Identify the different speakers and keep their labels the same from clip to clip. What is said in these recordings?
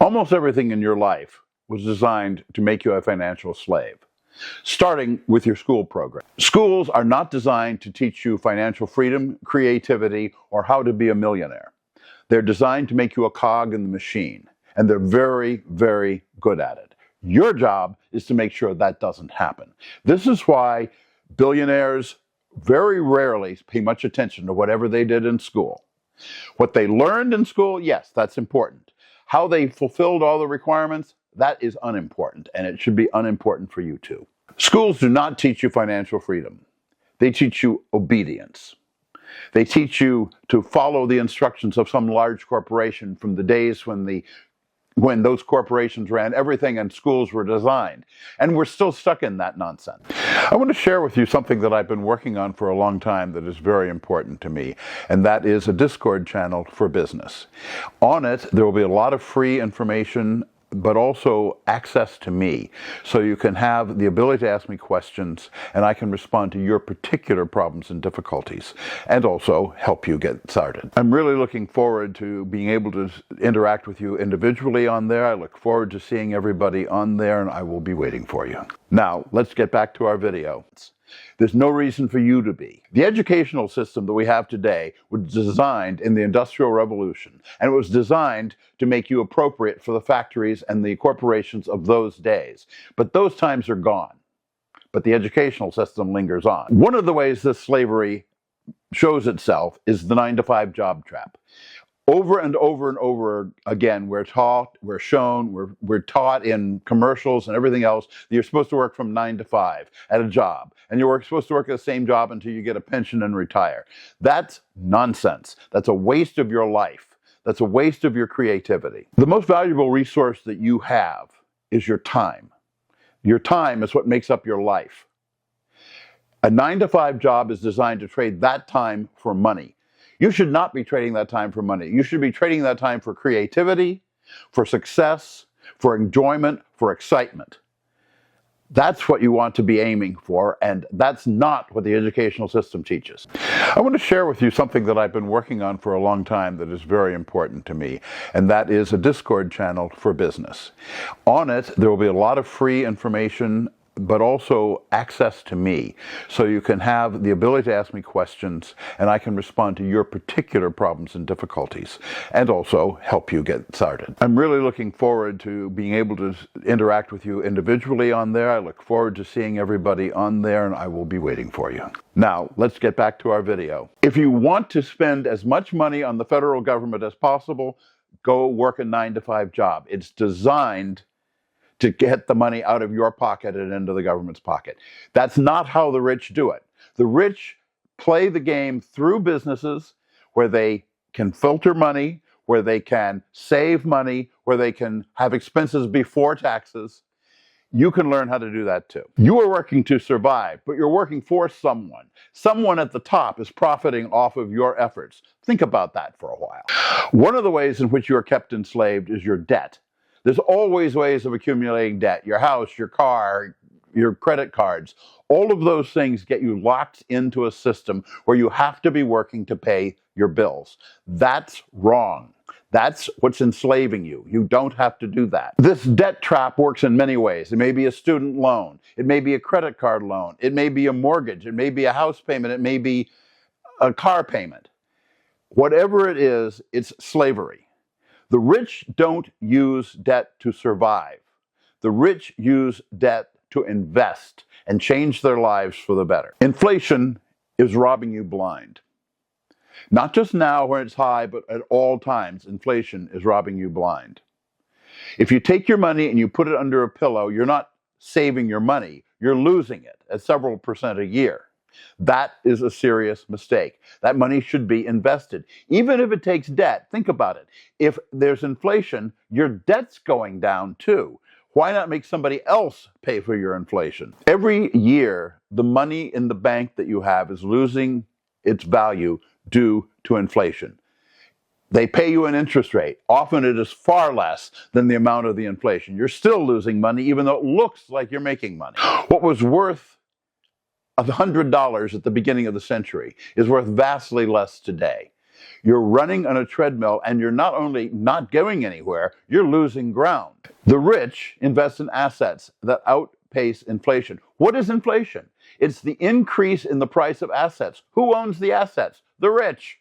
Speaker 1: Almost everything in your life was designed to make you a financial slave, starting with your school program. Schools are not designed to teach you financial freedom, creativity, or how to be a millionaire. They're designed to make you a cog in the machine, and they're very, very good at it. Your job is to make sure that doesn't happen. This is why billionaires very rarely pay much attention to whatever they did in school. What they learned in school, yes, that's important. How they fulfilled all the requirements, that is unimportant, and it should be unimportant for you too. Schools do not teach you financial freedom. They teach you obedience. They teach you to follow the instructions of some large corporation from the days when those corporations ran everything and schools were designed. And we're still stuck in that nonsense. I want to share with you something that I've been working on for a long time that is very important to me, and that is a Discord channel for business. On it, there will be a lot of free information, but also access to me, so you can have the ability to ask me questions and I can respond to your particular problems and difficulties and also help you get started. I'm really looking forward to being able to interact with you individually on there. I look forward to seeing everybody on there, and I will be waiting for you. Now, let's get back to our video. There's no reason for you to be. The educational system that we have today was designed in the Industrial Revolution, and it was designed to make you appropriate for the factories and the corporations of those days. But those times are gone. But the educational system lingers on. One of the ways this slavery shows itself is the 9-to-5 job trap. Over and over and over again, we're taught, we're shown, we're taught in commercials and everything else that you're supposed to work from 9 to 5 at a job. And you're supposed to work at the same job until you get a pension and retire. That's nonsense. That's a waste of your life. That's a waste of your creativity. The most valuable resource that you have is your time. Your time is what makes up your life. A 9-to-5 job is designed to trade that time for money. You should not be trading that time for money. You should be trading that time for creativity, for success, for enjoyment, for excitement. That's what you want to be aiming for, and that's not what the educational system teaches. I want to share with you something that I've been working on for a long time that is very important to me, and that is a Discord channel for business. On it, there will be a lot of free information, but also access to me, so you can have the ability to ask me questions and I can respond to your particular problems and difficulties and also help you get started. I'm really looking forward to being able to interact with you individually on there. I look forward to seeing everybody on there, and I will be waiting for you. Now, let's get back to our video. If you want to spend as much money on the federal government as possible, go work a 9-to-5 job. It's designed to get the money out of your pocket and into the government's pocket. That's not how the rich do it. The rich play the game through businesses where they can filter money, where they can save money, where they can have expenses before taxes. You can learn how to do that too. You are working to survive, but you're working for someone. Someone at the top is profiting off of your efforts. Think about that for a while. One of the ways in which you are kept enslaved is your debt. There's always ways of accumulating debt. Your house, your car, your credit cards. All of those things get you locked into a system where you have to be working to pay your bills. That's wrong. That's what's enslaving you. You don't have to do that. This debt trap works in many ways. It may be a student loan. It may be a credit card loan. It may be a mortgage. It may be a house payment. It may be a car payment. Whatever it is, it's slavery. The rich don't use debt to survive. The rich use debt to invest and change their lives for the better. Inflation is robbing you blind. Not just now when it's high, but at all times, inflation is robbing you blind. If you take your money and you put it under a pillow, you're not saving your money, you're losing it at several percent a year. That is a serious mistake. That money should be invested. Even if it takes debt, think about it. If there's inflation, your debt's going down too. Why not make somebody else pay for your inflation? Every year, the money in the bank that you have is losing its value due to inflation. They pay you an interest rate. Often it is far less than the amount of the inflation. You're still losing money even though it looks like you're making money. What was worth $100 at the beginning of the century is worth vastly less today. You're running on a treadmill and you're not only not going anywhere, you're losing ground. The rich invest in assets that outpace inflation. What is inflation? It's the increase in the price of assets. Who owns the assets? The rich.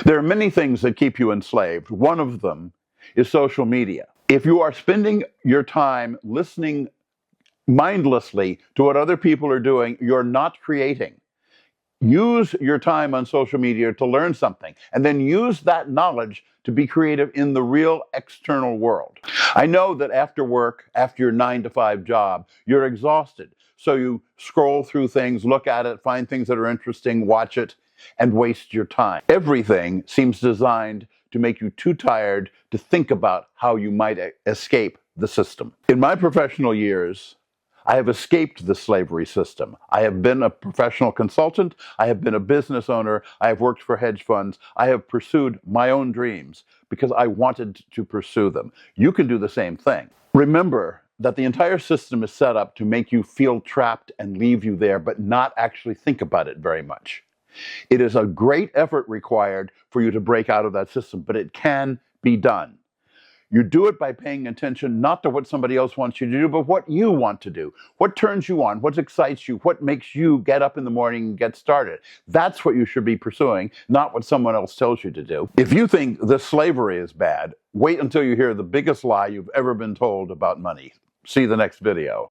Speaker 1: There are many things that keep you enslaved. One of them is social media. If you are spending your time listening mindlessly to what other people are doing, you're not creating. Use your time on social media to learn something, and then use that knowledge to be creative in the real external world. I know that after work, after your 9-to-5 job, you're exhausted. So you scroll through things, look at it, find things that are interesting, watch it, and waste your time. Everything seems designed to make you too tired to think about how you might escape the system. In my professional years, I have escaped the slavery system. I have been a professional consultant. I have been a business owner. I have worked for hedge funds. I have pursued my own dreams because I wanted to pursue them. You can do the same thing. Remember that the entire system is set up to make you feel trapped and leave you there, but not actually think about it very much. It is a great effort required for you to break out of that system, but it can be done. You do it by paying attention not to what somebody else wants you to do, but what you want to do. What turns you on? What excites you? What makes you get up in the morning and get started? That's what you should be pursuing, not what someone else tells you to do. If you think this slavery is bad, wait until you hear the biggest lie you've ever been told about money. See the next video.